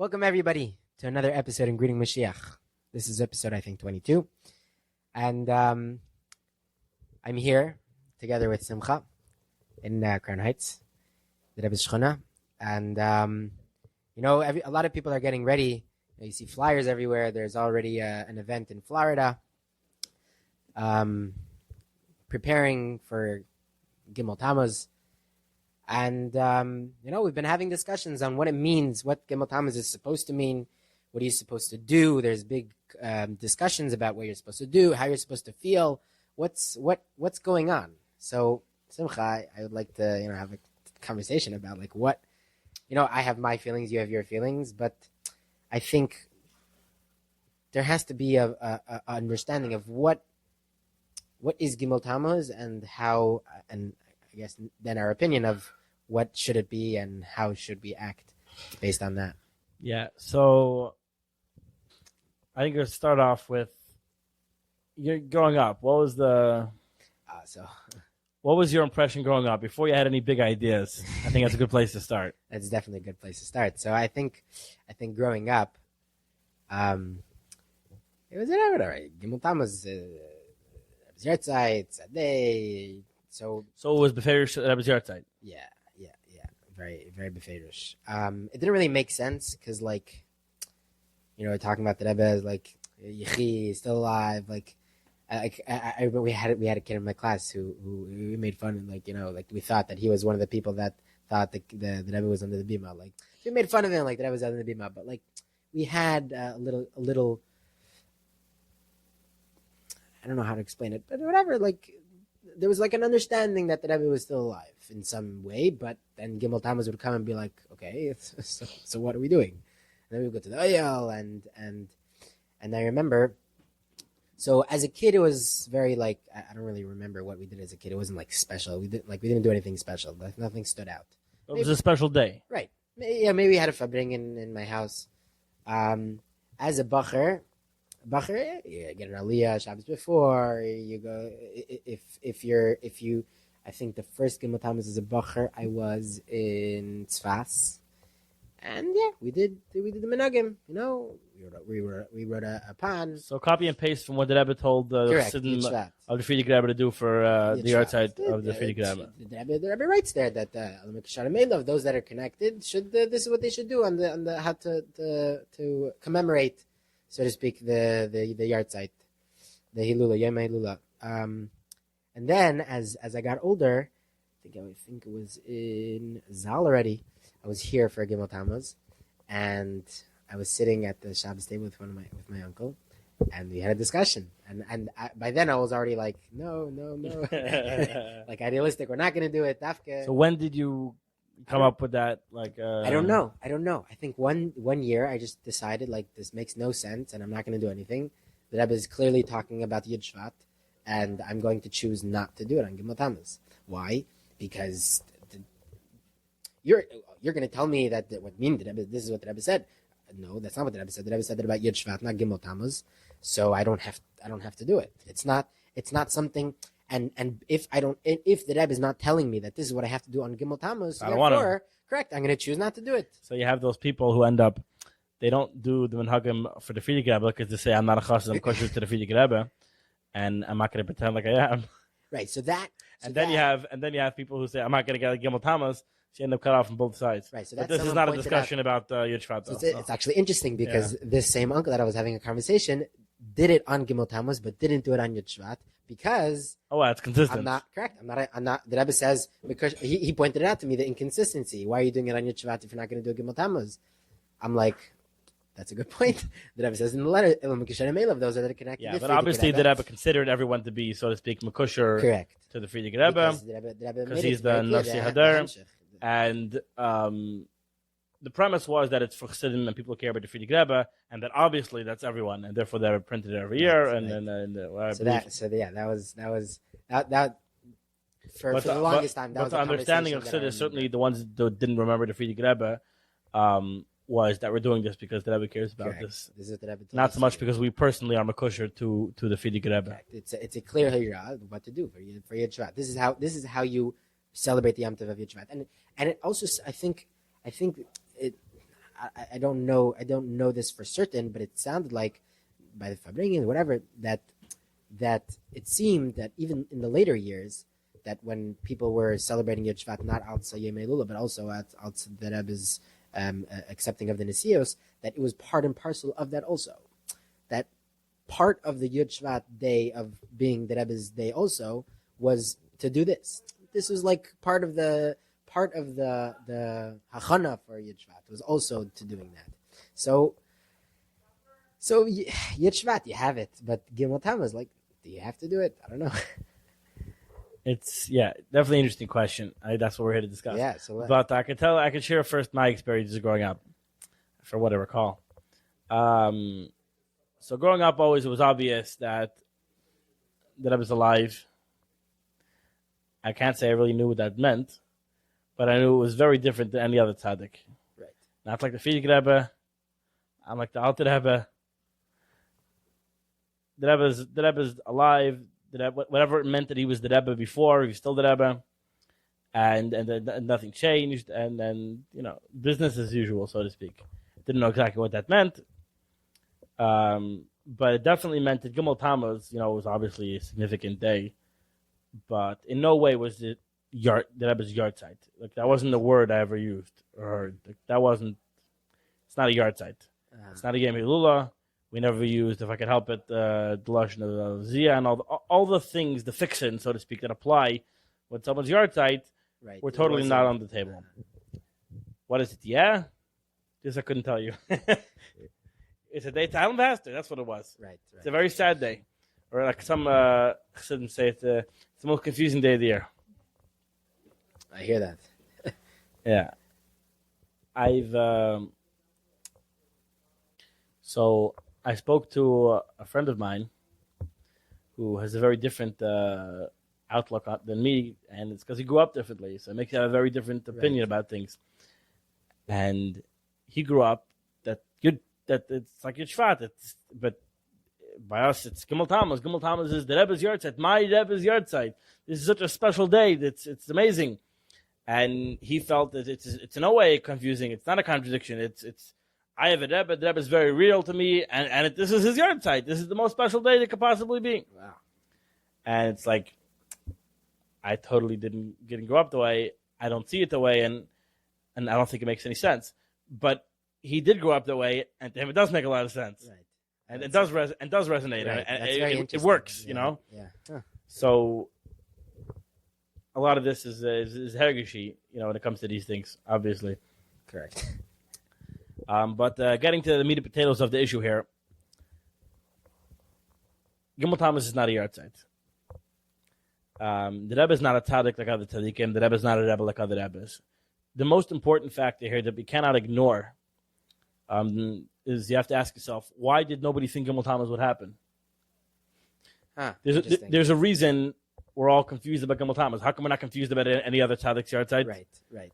Welcome, everybody, to another episode in Greeting Moshiach. This is episode, I think, 22. And I'm here together with Simcha in Crown Heights, the Rebbe's Shchona. And, a lot of people are getting ready. You see flyers everywhere. There's already an event in Florida preparing for Gimel Tammuz. And, we've been having discussions on what it means, what Gimel Tammuz is supposed to mean, what are you supposed to do. There's big discussions about what you're supposed to do, how you're supposed to feel, what's going on. So, Simcha, I would like to, have a conversation about, what, I have my feelings, you have your feelings, but I think there has to be a understanding of what is Gimel Tammuz and how, and I guess then our opinion of what should it be and how should we act based on that. Yeah, so I think we'll start off with you're growing up. What was your impression growing up before you had any big ideas? I think that's a good place to start. That's definitely a good place to start. So I think growing up, it was all right. Gimel Tammuz, Yertzeit, Tzadei. So it was Beferish Rebbe's Yertzeit. Yeah. Very, very Beferish. It didn't really make sense because, talking about the Rebbe as Yechi is still alive. I remember we had a kid in my class who we made fun of, we thought that he was one of the people that thought the Rebbe was under the bima. We made fun of him like the Rebbe was under the bima, but we had a little. I don't know how to explain it, but whatever. There was an understanding that the Rebbe was still alive in some way, but then Gimel Tammuz would come and be like, okay, so what are we doing? And then we would go to the Oyel, and I remember. So as a kid, it was very I don't really remember what we did as a kid. It wasn't special. We didn't do anything special. Nothing stood out. It was a special day, right? Yeah, maybe we had a fabring in my house. As a bacher, you get an aliyah Shabbos before you go. If you, I think the first Gimel Tammuz as a bacher, I was in Tzfas, and we did the minhagim. We wrote a pan. So copy and paste from what the Rebbe told the Chassidim of the Friedrich Rebbe to do for the Yertzeit of the Friedrich Rebbe. The Rebbe writes there that those that are connected should this is what they should do on the how to commemorate, so to speak, the Yertzeit, the Hilula, Yom Hilula. And then as I got older, I think it was in Zal already. I was here for Gimel Tammuz, and I was sitting at the Shabbos table with my uncle, and we had a discussion. And by then I was already no, idealistic. We're not going to do it. Dafke. So when did you come up with that? I don't know. I think one year I just decided this makes no sense, and I'm not going to do anything. The Rebbe is clearly talking about Yud Shvat, and I'm going to choose not to do it on Gimel Tammuz. Why? Because you're going to tell me that what mean the Rebbe, this is what the Rebbe said. No, that's not what the Rebbe said. The Rebbe said that about Yud Shvat, not Gimel Tammuz. So I don't have to do it. It's not something. And if the Rebbe is not telling me that this is what I have to do on Gimel Tammuz, I don't want to. Correct, I'm going to choose not to do it. So you have those people who end up, they don't do the minhagim for the Friedrich Rebbe because they say I'm not a chassid, I'm kosher to the Friedrich Rebbe, and I'm not going to pretend like I am. Right. So that. Then you have people who say I'm not going to get a Gimel Tammuz. So you end up cut off from both sides. Right. So but this is not a discussion about Yud Shvat. So it's actually interesting because this same uncle that I was having a conversation did it on Gimel Tammuz, but didn't do it on Yud Shvat because it's consistent. I'm not correct. I'm not. The Rebbe says because he pointed it out to me the inconsistency. Why are you doing it on Yud Shvat if you're not going to do a Gimel Tammuz? I'm like, that's a good point. The Rebbe says in the letter, those that are connected. Yeah, but obviously the Rebbe considered everyone to be, so to speak, Mekusher to the Friedrich Rebbe because he's the Nasi Hadar. And the premise was that it's for Chassidim and people who care about the Friedrich Rebbe, and that obviously that's everyone, and therefore they're printed every year. Right. That was for the longest time. That was the understanding of Chassid is certainly the ones that didn't remember the Friedrich Rebbe was that we're doing this because the Rebbe cares about this. This is the Rebbe not so much because we personally are makosher to the Friedrich Rebbe. It's a clear hirah what to do for Yud Shvat. This is how you celebrate the Yom Tov of Yud Shvat, and it also I think it I don't know this for certain, but it sounded like by the Fabringen, whatever, that it seemed that even in the later years, that when people were celebrating Yud Shvat, not outside Yom Elul, but also outside the Rebbe's accepting of the Nesios, that it was part and parcel of that also. That part of the Yud Shvat day of being the Rebbe's day also was to do this. This was like part of the hachana for Yud Shvat. It was also to doing that. So Yud Shvat, you have it, but Gimel Tammuz, like, do you have to do it? I don't know. It's definitely an interesting question. That's what we're here to discuss. Yeah, so but I could share first my experiences growing up, for what I recall. So growing up, always it was obvious that I was alive. I can't say I really knew what that meant, but I knew it was very different than any other tzaddik. Right. Not like the Frierdiker Rebbe. I'm like the Alter Rebbe. The Rebbe's alive. Whatever it meant that he was the Rebbe before, he was still the Rebbe, and then nothing changed, and then business as usual, so to speak. Didn't know exactly what that meant, but it definitely meant that Gimel Tammuz, was obviously a significant day, but in no way was it the Rebbe's yard site. Like, that wasn't the word I ever used or heard. Like, that wasn't. It's not a yard site. It's not a Yom Hilula. We never used, if I could help it, the lashon of Zia and all the things, the fiction, so to speak, that apply with someone's yard site. Right. Were totally not on the table. What is it? Yeah, this I couldn't tell you. It's a day to Island Pastor. That's what it was. Right. It's a very sad day, or like some Chassidim say, it's the most confusing day of the year. I hear that. Yeah, So I spoke to a friend of mine who has a very different outlook than me, and it's because he grew up differently, so it makes you have a very different opinion about things. And he grew up that it's like Yud Shvat, but by us it's Gimel Tammuz. Gimel Tammuz is the Rebbe's yard site, my Rebbe's yard site. This is such a special day. It's amazing, and he felt that it's in no way confusing. It's not a contradiction. It's I have a Rebbe. The Rebbe is very real to me, and this is his yard site. This is the most special day that could possibly be. Wow. And it's like, I totally didn't grow up the way. I don't see it the way, and I don't think it makes any sense. But he did grow up the way, and to him it does make a lot of sense. Right. And it does resonate. Right. And it works, Yeah. Huh. So a lot of this is hergishi, when it comes to these things, obviously. Correct. But getting to the meat and potatoes of the issue here, Gimel Tammuz is not a yard site. The Rebbe is not a tzaddik like other tzaddikim. The Rebbe is not a Rebbe like other Rebbes. The most important factor here that we cannot ignore is you have to ask yourself, why did nobody think Gimel Tammuz would happen? There's a reason we're all confused about Gimel Tammuz. How come we're not confused about any other tzaddik's yard site? Right.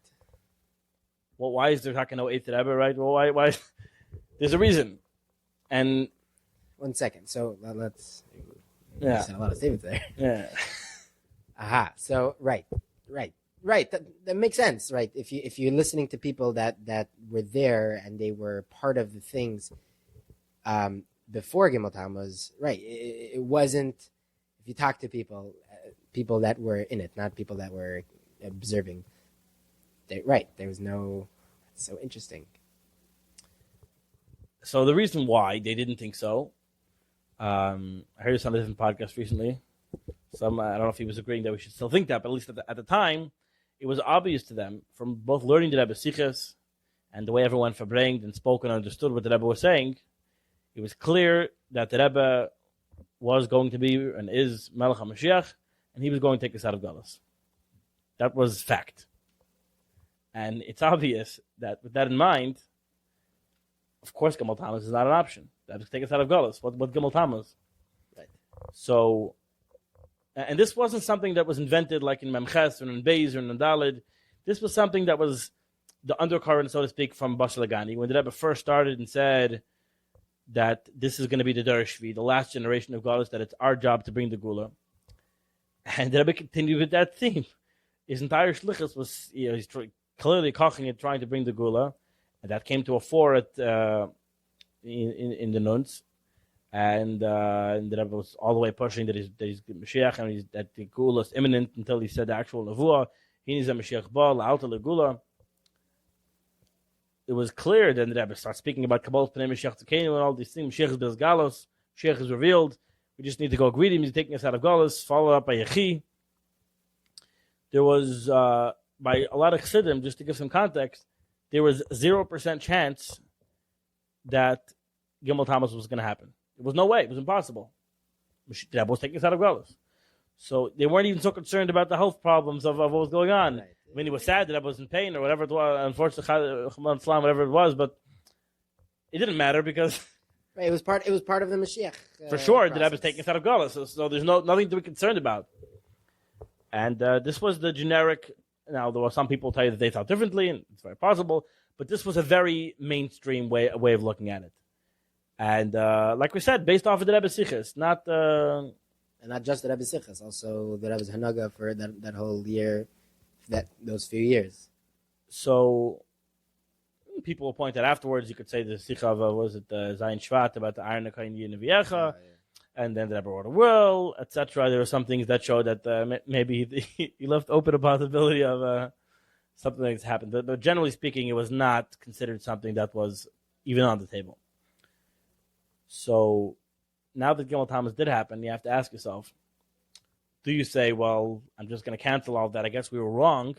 Well, why is there no eighth Rebbe, right? Well, why? There's a reason. And 1 second. So let's. Yeah. A lot of statements there. Yeah. Aha. So right. That makes sense, right? If you're listening to people that were there and they were part of the things before Gimel Tammuz, right? It wasn't. If you talk to people that were in it, not people that were observing. There was no. It's so interesting. So the reason why they didn't think so, I heard this on a different podcast recently. I don't know if he was agreeing that we should still think that, but at least at the time, it was obvious to them from both learning the Rebbe Sichos and the way everyone verbringed and spoke and understood what the Rebbe was saying. It was clear that the Rebbe was going to be and is Melech HaMashiach, and he was going to take us out of Galus. That was fact. And it's obvious that with that in mind, of course, Gimel Tammuz is not an option. That would take us out of Galus. What Gimel Tammuz? Right. So, and this wasn't something that was invented like in Memches or in Beis or in Daled. This was something that was the undercurrent, so to speak, from Basar Lagani. When the Rebbe first started and said that this is going to be the Derech Shvi, the last generation of Galus, that it's our job to bring the Gula. And the Rebbe continued with that theme. His entire shlichus was, he's clearly koching it, trying to bring the Gula. And that came to a fore in the nuns. And the Rebbe was all the way pushing that he's Mashiach and that the Gula is imminent until he said the actual Nevuah. He needs a Mashiach Ba, La'alta L'Gula. It was clear then the Rebbe started speaking about Kabbalah Pnei Mashiach Tzekenu and all these things. Mashiach is Bez Galos. Mashiach is revealed. We just need to go greet him. He's taking us out of Galos. Followed up by Yechi. There was, by a lot of Chassidim, just to give some context, there was 0% chance that Gimel Tammuz was going to happen. There was no way. It was impossible. The Rebbe was taking us out of Galos. So they weren't even so concerned about the health problems of what was going on. Right. I mean, he was sad that I was in pain or whatever it was, unfortunately, whatever it was, but it didn't matter because... Right, it was part of the Mashiach. For sure, the Rebbe was taking us out of Galos, so there's nothing to be concerned about. And this was the generic... Now, there were some people tell you that they thought differently, and it's very possible, but this was a very mainstream way of looking at it. And like we said, based off of the Rebbe's Sichos, not... And not just the Rebbe's Sichos, also the Rebbe's Hanaga for that whole year, those few years. So, people will point out afterwards, you could say the Sicha of, was it Zayin Shvat, about the Iron Akayin Yinaviecha, and then the Rebbe wrote a will, etc. There were some things that showed that maybe he left open a possibility of something that's happened. But generally speaking, it was not considered something that was even on the table. So, now that Gimel Tammuz did happen, you have to ask yourself, do you say, well, I'm just going to cancel all of that, I guess we were wrong?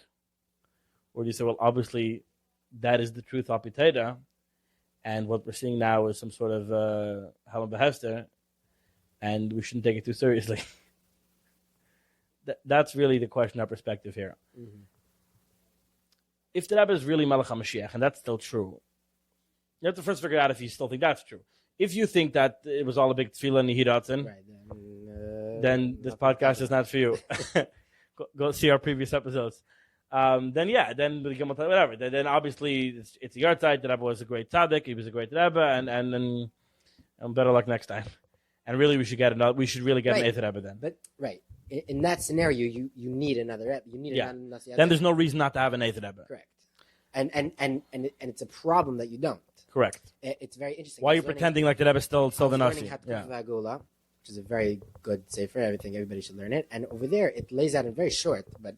Or do you say, well, obviously, that is the truth of Piteda, and what we're seeing now is some sort of Halam Behester, and we shouldn't take it too seriously? That's really the question, our perspective here. Mm-hmm. If the Rebbe is really Melech HaMashiach, and that's still true, you have to first figure out if you still think that's true. If you think that it was all a big tefillah and Yehiratzin, then this podcast is not for you. go see our previous episodes. Then whatever. Then obviously it's a yard side. The Rebbe was a great tzaddik. He was a great Rebbe, and better luck next time. And really, we should really get an eighth Rebbe then. But in that scenario, you need another Rebbe. You need another Nasi. Then there's no reason not to have an eighth Rebbe. Correct. And it's a problem that you don't. Correct. It's very interesting. Why are you pretending like the Rebbe is still the Nasi? Which is a very good sefer. Everybody should learn it. And over there, it lays out in very short, but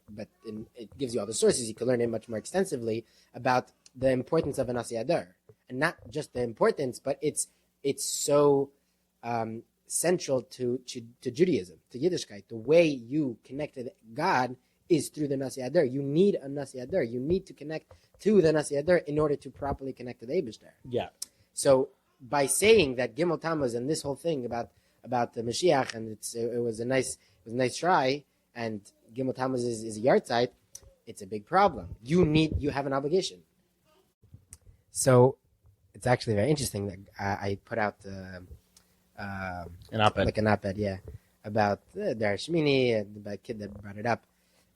it gives you all the sources. You can learn it much more extensively about the importance of a Nasi Adar, and not just the importance, but it's so central to Judaism, to Yiddishkeit. The way you connect to God is through the Nasi Adar. You need a Nasi Adar. You need to connect to the Nasi Adar in order to properly connect to the Eibishter. Yeah. So by saying that Gimel Tammuz and this whole thing about the Mashiach, and it was a nice try, and Gimel Tammuz is a yard site, it's a big problem. You have an obligation. So it's actually very interesting that I put out an op-ed. Like an op-ed, yeah, about the Shmini, the kid that brought it up,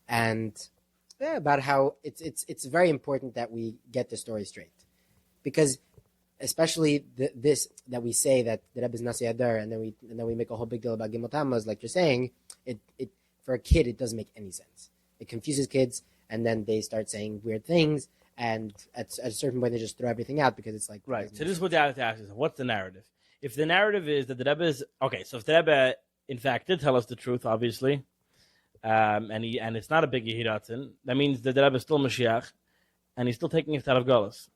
and about how it's very important that we get the story straight, because especially this that we say that the Rebbe is Nasi Adar, and then we make a whole big deal about Gimel Tammuz, like you're saying, it for a kid it doesn't make any sense. It confuses kids, and then they start saying weird things, and at a certain point they just throw everything out because it's like right. So this is what you have to ask is, what's the narrative? If the narrative is that the Rebbe is okay, so if the Rebbe in fact did tell us the truth, obviously, and it's not a big Yehiratzin, that means that the Rebbe is still Mashiach, and he's still taking it out of Galus.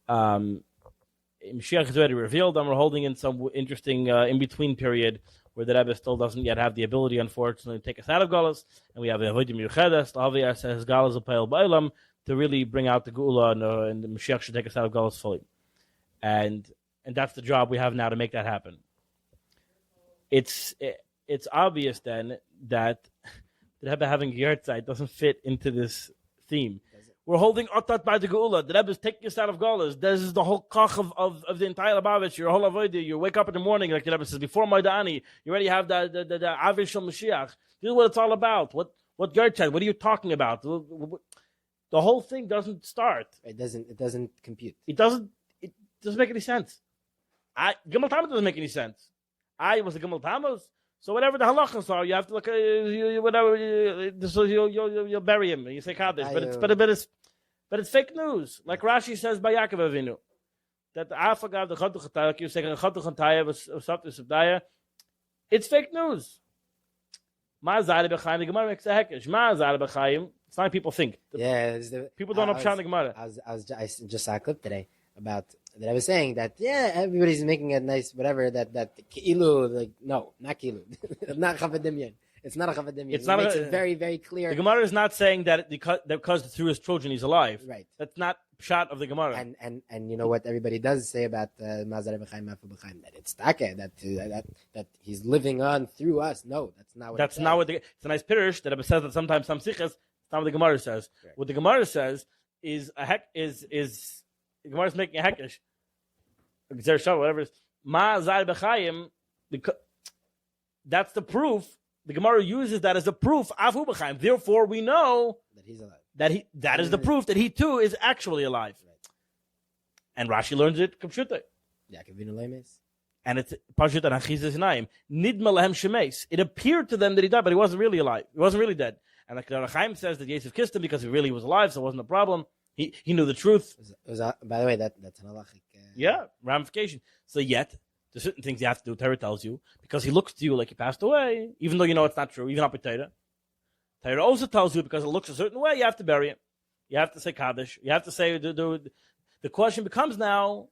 Mashiach is already revealed, and we're holding in some interesting in-between period where the Rebbe still doesn't yet have the ability, unfortunately, to take us out of Galus, and we have a Avodim Yuchedes, the Aviyah says Galus Apayel Ba'ilam, to really bring out the Geula, and the Mashiach should take us out of Galus fully. And that's the job we have now to make that happen. It's obvious then that the Rebbe having a yahrzeit doesn't fit into this theme. We're holding Otat by the Geula. The Rebbe is taking us out of Galus. This is the whole koch of the entire Lubavitch. Your whole avodah. You wake up in the morning, like the Rebbe says, before Moedani. You already have the Avin Shel Mashiach. This is what it's all about. What yahrzeit? What are you talking about? The whole thing doesn't start. It doesn't compute. It doesn't make any sense. Gimel Tammuz doesn't make any sense. Was a Gimel Tammuz. So whatever the halachas are, you have to look at whatever. So you'll bury him and you say kaddish. But But it's fake news. Like Rashi says by Yaakov Avinu. That the Afagav, the Chatuch Hataya, like you were saying, Chatuch Hataya was Saptis Abdaya. It's fake news. Ma'azar B'chaim, the Gemara makes a hekesh. Ma'azar B'chaim. It's not like people think. People don't understand the Gemara. I just saw a clip today about that. I was saying that everybody's making a nice whatever that Ki'ilu, like no, not Ki'ilu, not Chavadimyan. It's not a Chavadimyan. It makes it very, very clear. The Gemara is not saying that because through his children he's alive. Right. That's not shot of the Gemara. And you know what everybody does say about Mazar B'chaim Mafu B'chaim, that it's Taka, that he's living on through us. No, that's not what. That's not what. It's a nice pirush that it says that sometimes some sichas. It's not what the Gemara says. Right. What the Gemara says is the Gemara is making a hekesh. Whatever it is. Mazar B'chaim. That's the proof. The Gemara uses that as a proof. Afu B'chaim. Therefore, we know that he's alive. That is the proof that he too is actually alive. Right. And Rashi learns it Kapshuta. And it's Pashut and Achizes Naim. Nidma Lahem Shemes. It appeared to them that he died, but he wasn't really alive. He wasn't really dead. And like Chaim says that Yosef kissed him because he really was alive, so it wasn't a problem. He knew the truth. By the way, that's an halachic. Ramification. So yet, there's certain things you have to do, Torah tells you, because he looks to you like he passed away, even though you know it's not true, even up with Torah. Torah also tells you because it looks a certain way, you have to bury it. You have to say Kaddish. You have to say, the question becomes now,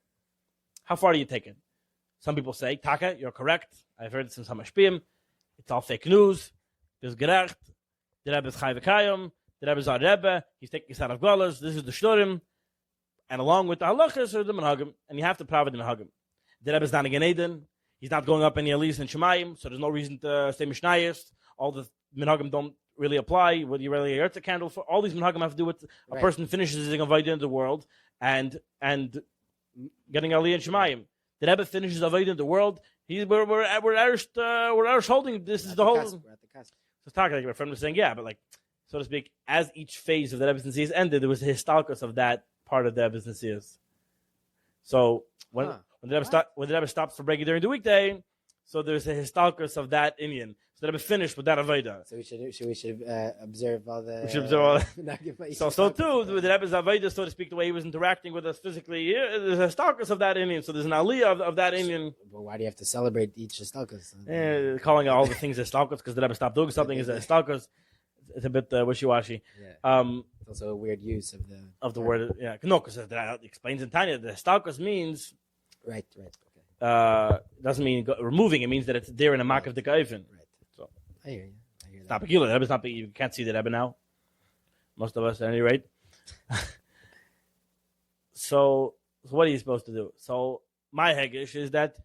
how far do you take it? Some people say, Taka, you're correct. I've heard it from some Mashpiyim. It's all fake news. There's gerecht. The Rebbe is Chai V'Kayim. The Rebbe is our Rebbe. He's taking us out of Golas. This is the Shturim. And along with the halachas are the Menhagim. And you have to prove the Menhagim. The Rebbe is not a Gan Eden. He's not going up any Elis and Shemayim, so there's no reason to say Mishnayos. All the Menhagim don't really apply. What you really earth a candle for? All these Menhagim have to do with a person finishes his Avodah in the world and getting Aliyah and Shemayim. The Rebbe finishes Avodah in the world. We're Irish holding. This is the whole. We're at the cusp. So talking like my friend was saying, but like so to speak, as each phase of the Rebbe's Nesias ended, there was a histalkus of that part of the Rebbe's Nesias. So when the Rebbe stops for breaking during the weekday, so there's a histalkus of that Indian. So the Rebbe finished with that Avodah. So we should observe all the. We should observe all the. so too, with the Rebbe's Avodah, so to speak, the way he was interacting with us physically, there's a histalkus of that Indian. So there's an aliyah of that Indian. Well, why do you have to celebrate each histalkus? Calling all the things histalkus because the Rebbe stopped doing something is a histalkus. It's a bit wishy-washy. Yeah. It's also a weird use of the word. Yeah, no, because it explains in Tanya the histalkus means. Right. Okay. Doesn't mean removing. It means that it's there in a mark of the Gaivin. Right. So I hear you. It's not peculiar. The Rebbe's not. You can't see the Rebbe now. Most of us, at any rate. So what are you supposed to do? So my hegesh is that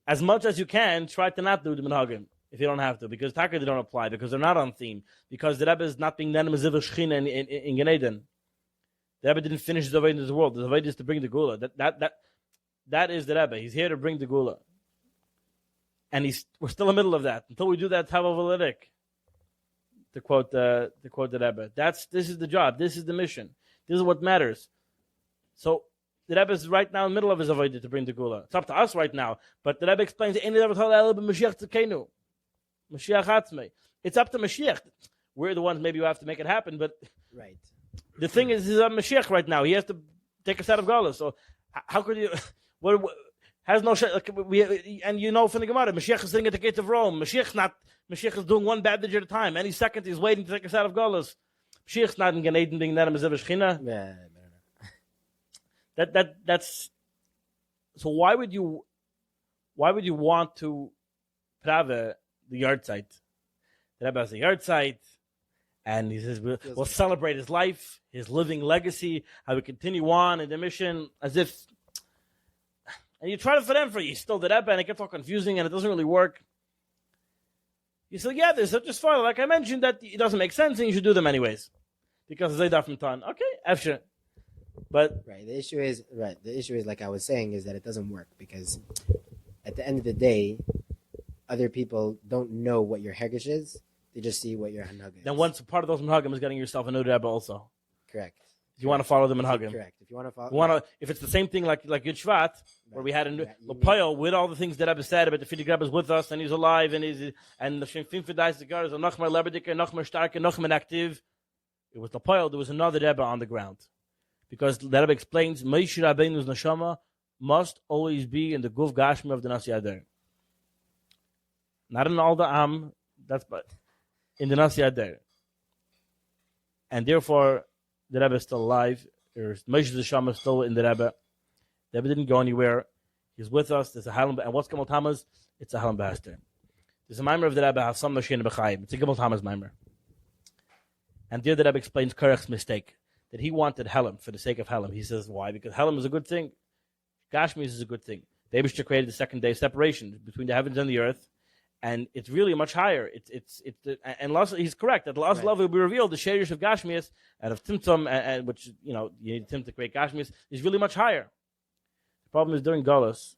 as much as you can, try to not do the Menhagim if you don't have to, because Taka they don't apply, because they're not on theme, because the Rebbe is not being done as Shechina in Gan Eden. The Rebbe didn't finish the Avodah in this world. The Avodah is to bring the Gula. That is the Rebbe. He's here to bring the Gula. And we're still in the middle of that. Until we do that, Tavavalerik. To quote the Rebbe. This is the job. This is the mission. This is what matters. So the Rebbe is right now in the middle of his Avodah to bring the Gula. It's up to us right now. But the Rebbe explains, it's up to Mashiach. We're the ones maybe who have to make it happen, but right. The thing is, he's on Mashiach right now. He has to take us out of Gola. So how could you? What has no and you know from the Gemara, Mashiach is sitting at the gates of Rome. Mashiach is doing one bad digit at a time. Any second he's waiting to take us out of Golas. Mashiach's not in Gan Eden being that as Shechina. Yeah. That's so. Why would you want to prave the yard site? The Rebbe has a yard site, and he says we'll celebrate his life, his living legacy, how we continue on in the mission, as if. And you try to fit in for you still the Rebbe, and it gets all confusing, and it doesn't really work. You say, there's such a far, like I mentioned, that it doesn't make sense, and you should do them anyways, because it's Zaydah from Tan. Okay, after. But the issue is like I was saying is that it doesn't work because at the end of the day, other people don't know what your Hegesh is. They just see what your Hanhag is. Then once part of those Menhagim is getting yourself a new Rebbe also. Correct. If you want to follow the Menhagim. Correct. If you want to follow, if it's the same thing like Yud Shvat, where we had a Lepoyo with all the things that Rebbe said about the Fidig Rebbe is with us and he's alive and the Shemfim Fidais the Gar is a Nachmar Lebedike, Nachmar Starke, Nachmar Active. It was Lepoyo. There was another Rebbe on the ground. Because the Rebbe explains, Moshe Rabbeinu's neshama must always be in the guf gashmi of the Nasi Ader. Not in all the Am, that's but in the Nasi Ader. And therefore, the Rebbe is still alive. Moshe's neshama is still in the Rebbe. The Rebbe didn't go anywhere. He's with us. There's a Halam, and what's Gimel Tammuz? It's a Halam B'Hester. There's a mimer of the Rebbe, Hasam Noshein B'Chayim. It's a Gimel Tammuz mimer. And there the Rebbe explains Korach's mistake, that he wanted Helam for the sake of Helam. He says, why? Because Helam is a good thing. Gashmis is a good thing. The Eibishter created the second day separation between the heavens and the earth, and it's really much higher. And he's correct that the last love will be revealed. The sherish of Gashmis and of Tzimtzum, and which you need Tzimtzum to create Gashmis, is really much higher. The problem is during Galus,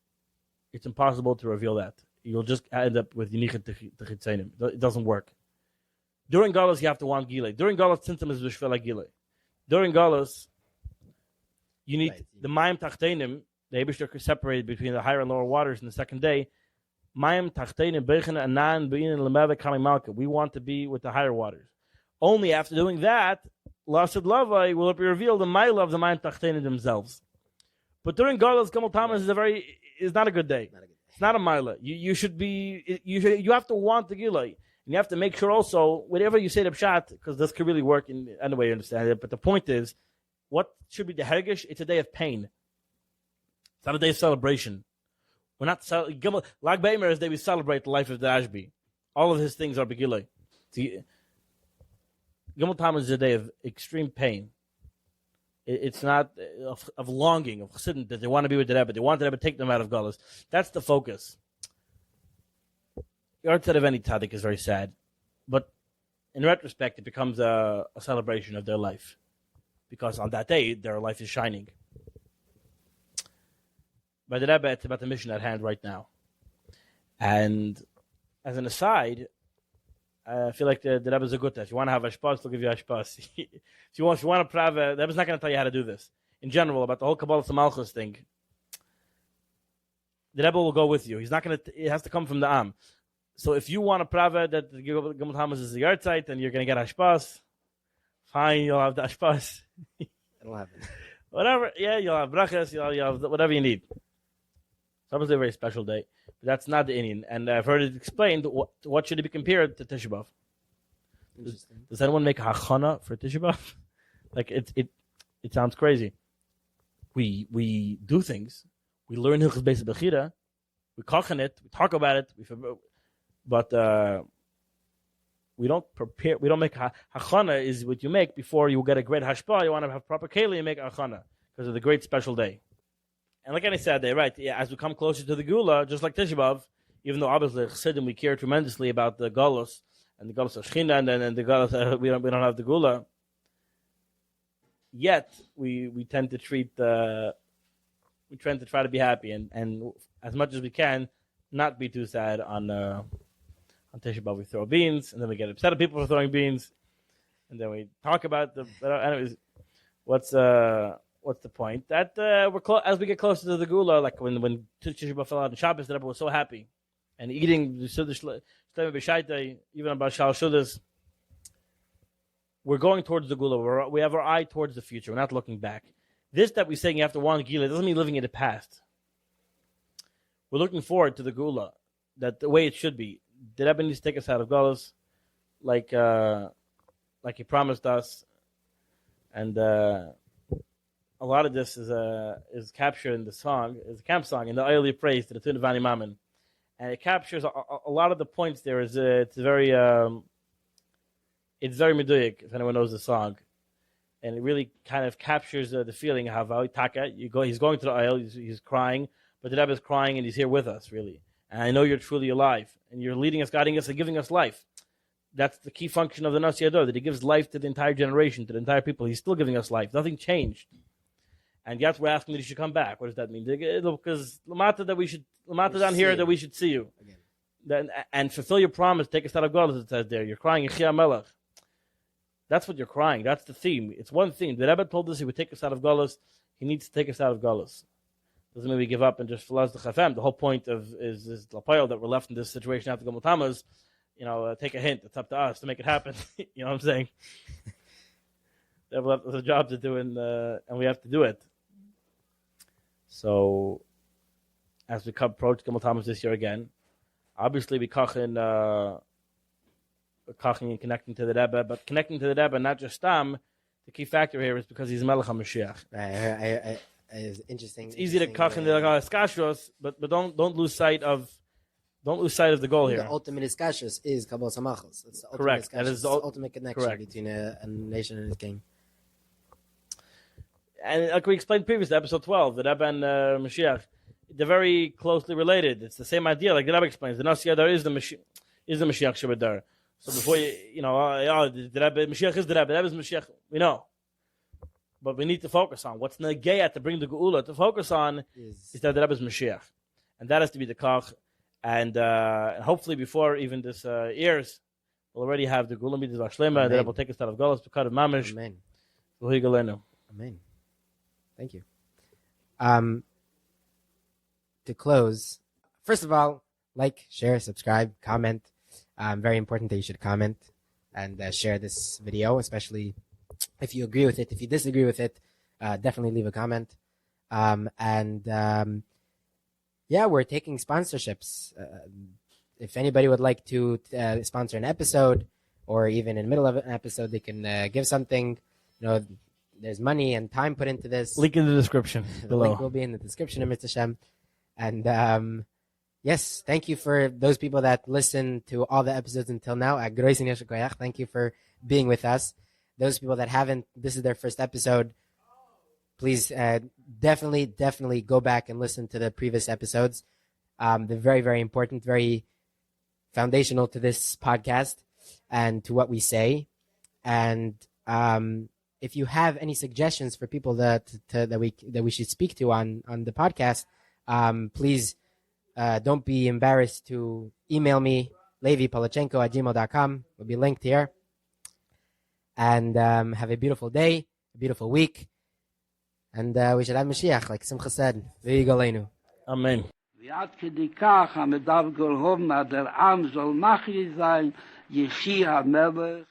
it's impossible to reveal that. You'll just end up with Yinichet Techitzenim. It doesn't work. During Galus, you have to want Gilei. During Galus, Tzimtzum is B'Shvela Gilei. During Galus, you need the Mayim Tachtenim. The Eibishter separated between the higher and lower waters in the second day. Mayim Tachtenim Beichen Anan Bein Lemeva Kami Malka. We want to be with the higher waters. Only after doing that, Lasad Lavai will it be revealed the Maila of the Mayim Tachtenim themselves. But during Galus, Gimel Tammuz is not a good day. It's not a Maila. You have to want the Gilei. And you have to make sure also, whatever you say to Pshat, because this could really work in any way you understand it, but the point is, what should be the Hergish? It's a day of pain. It's not a day of celebration. We're not Lag Beimer is the day we celebrate the life of the Ashby. All of his things are Begilei. Gimel Tammuz is a day of extreme pain. It's not of longing, of chassidin, that they want to be with the Rebbe. They want the Rebbe to take them out of Galus. That's the focus. The art set of any tzaddik is very sad. But in retrospect, it becomes a celebration of their life. Because on that day, their life is shining. By the Rebbe, it's about the mission at hand right now. And as an aside, I feel like the Rebbe is a good test. If you want to have ashpas, they'll give you ashpas. if you want to prove, the Rebbe is not going to tell you how to do this. In general, about the whole Kabbalah Malchus thing, the Rebbe will go with you. He's not going to. It has to come from the Am. So if you want to prove that the Gimel Tammuz is the yard site and you're going to get ashpas, fine, you'll have the ashpas. It'll happen. Whatever, yeah, you'll have brachas, you'll have whatever you need. It's obviously a very special day, but that's not the Indian. And I've heard it explained. What should it be compared to Tisha B'Av? Does anyone make a hachana for Tisha B'Av? Like it sounds crazy. We do things. We learn Hilchos Beis Bechira. We kochen it. We talk about it. But we don't prepare. We don't make hachana. Is what you make before you get a great hashpah. You want to have proper keli and make hachana because of the great special day. And like I said, right? Yeah, as we come closer to the Gula, just like Tisha B'Av, even though obviously Chassidim we care tremendously about the Galus and the Galus of Shechina and the Galus we don't have the Gula. Yet we tend to treat we tend to try to be happy and as much as we can not be too sad on Tisha B'Av. We throw beans and then we get upset at people for throwing beans and then we talk about the. Anyways, what's the point? That as we get closer to the Gula, like when Tisha B'Av fell out on Shabbos, the Rebbe was so happy, and eating even about Shal Shudas. We're going towards the Gula. We have our eye towards the future. We're not looking back. This that we're saying you have to want Gila doesn't mean living in the past. We're looking forward to the Gula, that the way it should be. The Rebbe needs to take us out of Galus, like he promised us, and. A lot of this is captured in the song, is a camp song, in the early praise to the tune of Vani Mammon. And it captures a lot of the points there. It's very meduyik, if anyone knows the song. And it really kind of captures the feeling of how he's going to the oil, he's crying, but the Rebbe is crying and he's here with us, really. And I know you're truly alive, and you're leading us, guiding us, and giving us life. That's the key function of the Nasi Ador, that he gives life to the entire generation, to the entire people. He's still giving us life. Nothing changed. And yet we're asking that he should come back. What does that mean? Because Lamata down here that we should see you. Then, and fulfill your promise, take us out of God, as it says there. You're crying, Yechia Melech. That's what you're crying. That's the theme. It's one thing. The Rebbe told us he would take us out of Galus. He needs to take us out of Galus. Doesn't mean we give up and just follow the Chafem. The whole point is Lapayel that we're left in this situation after Gimel Tammuz. Take a hint. It's up to us to make it happen. You know what I'm saying? They have a job to do, and we have to do it. So, as we approach Gimel Tammuz this year again, obviously we kachin and connecting to the Rebbe, but connecting to the Rebbe, not just Stam. The key factor here is because he's Melech HaMashiach. It's interesting. It's easy to kachin the skashros, but don't lose sight of the goal here. The ultimate skashros is Kabbalah Samachos. It's the ultimate correct. That is the ultimate connection correct. Between a nation and its king. And like we explained previously, episode 12, the Rebbe and Mashiach, they're very closely related. It's the same idea, like the Rebbe explains. The Nasi Adar is the Mashiach Shabbat. So before the Rebbe, Mashiach is the Rebbe is Mashiach, we know. But we need to focus on what's Negeyah to bring the Geula to focus on is that the Rebbe is Mashiach. And that has to be the Kach. And hopefully before even this airs, we'll already have the Geula Mitzvah Shlema, and the Rebbe will take us out of Golos, Pekad of Mamish. Amen. Amen. Thank you. To close, first of all, like, share, subscribe, comment. Very important that you should comment and share this video, especially if you agree with it. If you disagree with it, definitely leave a comment. We're taking sponsorships. If anybody would like to sponsor an episode, or even in the middle of an episode, they can give something. There's money and time put into this. Link in the description The below. link will be in the description of Mr. Shem. And yes, thank you for those people that listened to all the episodes until now. Thank you for being with us. Those people that haven't, this is their first episode. Please definitely go back and listen to the previous episodes. They're very, very important, very foundational to this podcast and to what we say. And if you have any suggestions for people that we should speak to on the podcast, please don't be embarrassed to email me, levipolachenko@gmail.com. Will be linked here. And have a beautiful day, a beautiful week. And we should have Mashiach, like Simcha said. V'yigalenu. Amen. ועד כדי כך המדב גולהוב מהדר עם זול מחי זין ישי המלך.